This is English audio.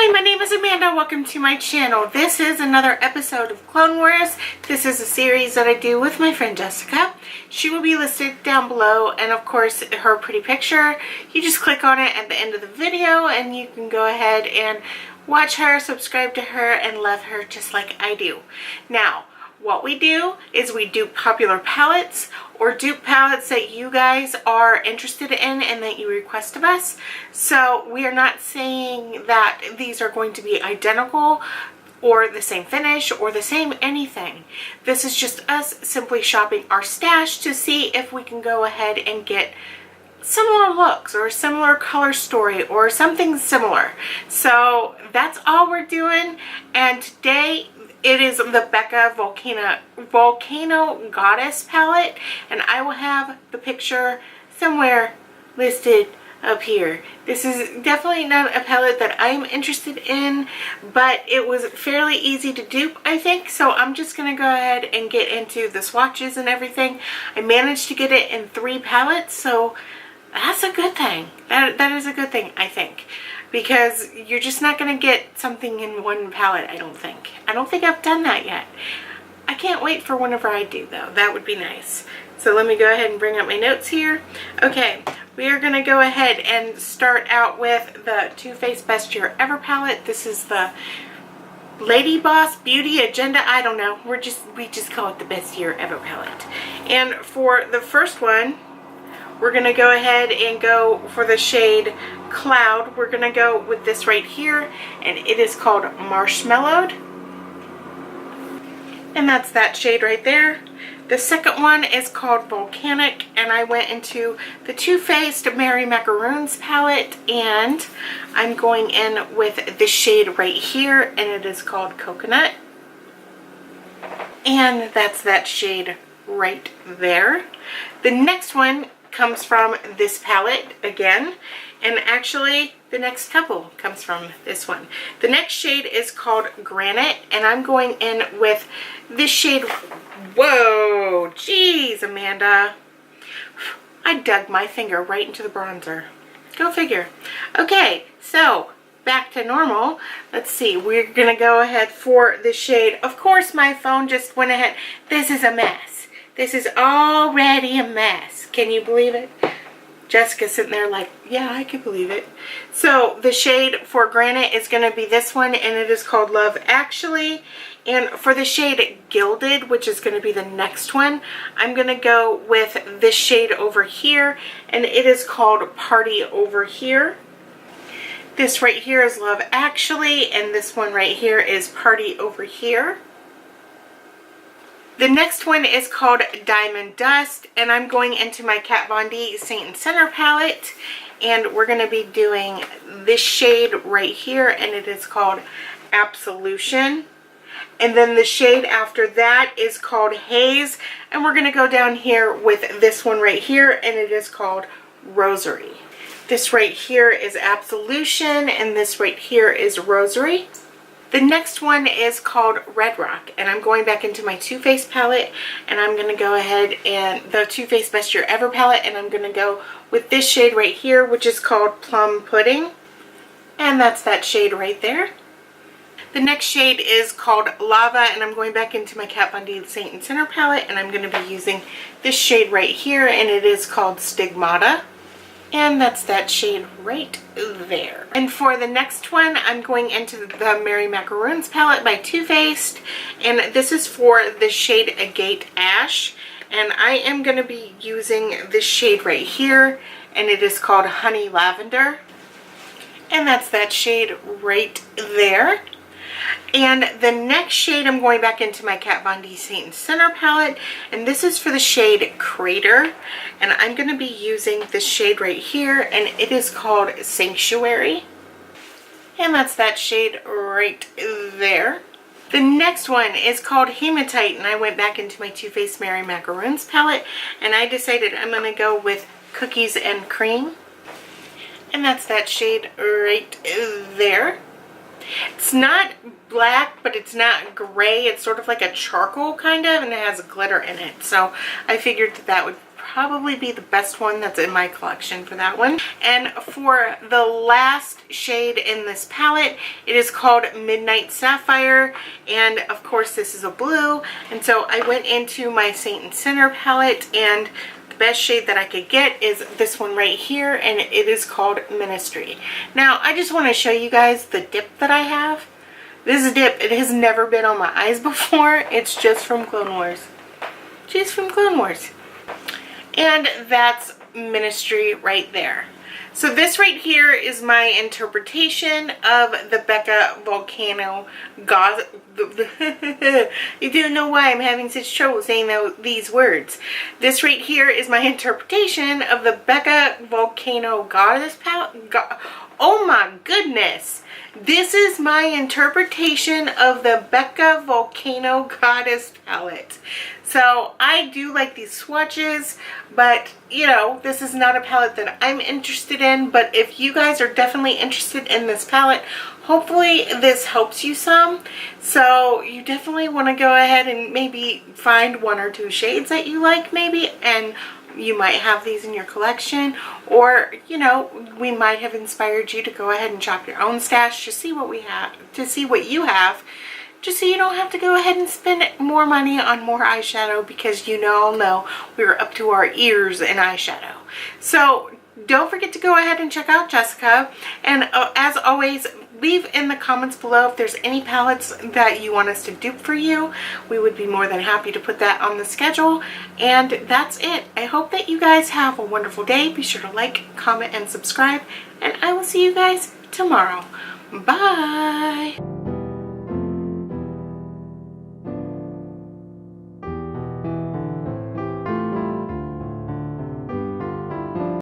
Hi, my name is Amanda. Welcome to my channel. This is another episode of Clone Wars. This is a series that I do with my friend Jessica. She will be listed down below, and of course her pretty picture. You just click on it at the end of the video and you can go ahead and watch her, subscribe to her, and love her just like I do. Now, what we do is we do popular palettes or dupe palettes that you guys are interested in and that you request of us. So we are not saying that these are going to be identical or the same finish or the same anything. This is just us simply shopping our stash to see if we can go ahead and get similar looks or a similar color story or something similar. So that's all we're doing, and today it is the Becca Volcano Goddess palette, and I will have the picture somewhere listed up here. This is definitely not a palette that I'm interested in, but it was fairly easy to dupe, I think, so I'm just going to go ahead and get into the swatches and everything. I managed to get it in 3 palettes, so that's a good thing. That is a good thing, I think, because you're just not going to get something in one palette, I don't think. I don't think I've done that yet. I can't wait for whenever I do, though. That would be nice. So let me go ahead and bring up my notes here. Okay, we are going to go ahead and start out with the Too Faced Best Year Ever palette. This is the Lady Boss Beauty Agenda. I don't know. We just call it the Best Year Ever palette. And for the first one, we're going to go ahead and go for the shade Cloud. We're going to go with this right here, and it is called Marshmallowed. And that's that shade right there. The second one is called Volcanic, and I went into the Too Faced Mary Macaroons palette, and I'm going in with this shade right here, and it is called Coconut. And that's that shade right there. The next one comes from this palette again, and actually the next couple comes from this one. The next shade is called Granite, and I'm going in with this shade. Whoa, geez, Amanda, I dug my finger right into the bronzer. Go figure. Okay, so back to normal. Let's see, we're gonna go ahead for the shade. Of course my phone just went ahead. This is a mess. This is already a mess. Can you believe it? Jessica's sitting there like, yeah, I can believe it. So the shade for Granite is going to be this one, and it is called Love Actually. And for the shade Gilded, which is going to be the next one, I'm going to go with this shade over here, and it is called Party Over Here. This right here is Love Actually, and this one right here is Party Over Here. The next one is called Diamond Dust, and I'm going into my Kat Von D Saint and Center palette, and we're going to be doing this shade right here, and it is called Absolution. And then the shade after that is called Haze, and we're going to go down here with this one right here, and it is called Rosary. This right here is Absolution, and this right here is Rosary. The next one is called Red Rock, and I'm going back into my Too Faced palette, and I'm going to go ahead and the Too Faced Best Year Ever palette, and I'm going to go with this shade right here, which is called Plum Pudding, and that's that shade right there. The next shade is called Lava, and I'm going back into my Kat Von D Saint and Center palette, and I'm going to be using this shade right here, and it is called Stigmata. And that's that shade right there. And for the next one, I'm going into the Mary Macaroons palette by Too Faced. And this is for the shade Agate Ash. And I am going to be using this shade right here. And it is called Honey Lavender. And that's that shade right there. And the next shade, I'm going back into my Kat Von D Saint and Center palette, and this is for the shade Crater, and I'm going to be using this shade right here, and it is called Sanctuary, and that's that shade right there. The next one is called Hematite, and I went back into my Too Faced Mary Macaroons palette, and I decided I'm going to go with Cookies and Cream, and that's that shade right there. It's not black, but it's not gray. It's sort of like a charcoal kind of, and it has glitter in it. So I figured that would probably be the best one that's in my collection for that one. And for the last shade in this palette, it is called Midnight Sapphire, and of course this is a blue. And so I went into my Saint and Sinner palette, and the best shade that I could get is this one right here, and it is called Ministry. Now I just want to show you guys the dip that I have. This dip, it has never been on my eyes before. It's just from Clone Wars. Just from Clone Wars. And that's Ministry right there. So this right here is my interpretation of the Becca Volcano gauze. You don't know why I'm having such trouble saying these words. This right here is my interpretation of the Becca Volcano Goddess palette. Oh my goodness. This is my interpretation of the Becca Volcano Goddess palette. So I do like these swatches, but you know, this is not a palette that I'm interested in. But if you guys are definitely interested in this palette, hopefully this helps you some. So you definitely want to go ahead and maybe find 1 or 2 shades that you like maybe, and you might have these in your collection, or you know, we might have inspired you to go ahead and shop your own stash to see what we have, to see what you have, just so you don't have to go ahead and spend more money on more eyeshadow, because you know we're up to our ears in eyeshadow. So don't forget to go ahead and check out Jessica, and as always, leave in the comments below if there's any palettes that you want us to dupe for you. We would be more than happy to put that on the schedule. And that's it. I hope that you guys have a wonderful day. Be sure to like, comment, and subscribe. And I will see you guys tomorrow. Bye.